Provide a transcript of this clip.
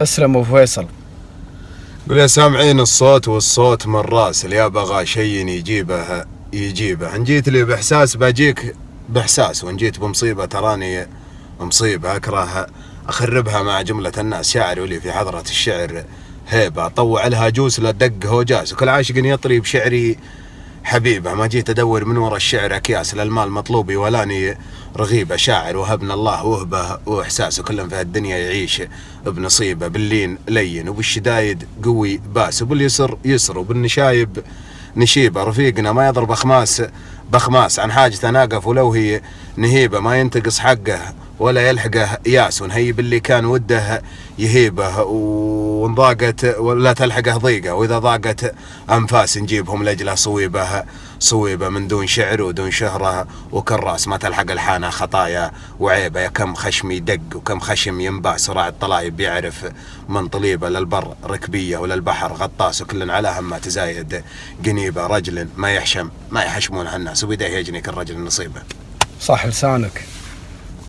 اسلم ابو فيصل. قل يا سامعين الصوت والصوت من راس اللي بغى شيء يجيبه ان جيت لي باحساس باجيك باحساس، وان جيت بمصيبه تراني مصيبه اكره اخربها مع جمله الناس. شاعر ولي في حضره الشعر هيبه، طوع لها جوس لا دق هوجاس، وكل عاشق يطري بشعري حبيبه. ما جيت ادور من ورا الشعر اكياس، للمال مطلوبي ولاني رغيبه. شاعر وهبنا الله وهبه واحساسه، كل في هالدنيا يعيش بنصيبه. باللين لين وبالشدايد قوي باس، وباليسر يسر وبالنشايب نشيبه. رفيقنا ما يضرب بخماس عن حاجته ناقف، ولو هي نهيبه ما ينتقص حقه ولا يلحقه ياس. ونهيب اللي كان وده يهيبه، وان ضاقت ولا تلحقه ضيقه، واذا ضاقت انفاس نجيبهم لاجله صويبه من دون شعر ودون شهره وكراس. ما تلحق الحانه خطايا وعيبه، يا كم خشم يدق وكم خشم ينباس. راعي الطلايب يعرف من طليبه، للبر ركبيه وللبحر غطاس، وكل على همه تزايد قنيبه. رجل ما يحشمون الناس، وبيديه يجني كل رجل نصيبه. صح لسانك.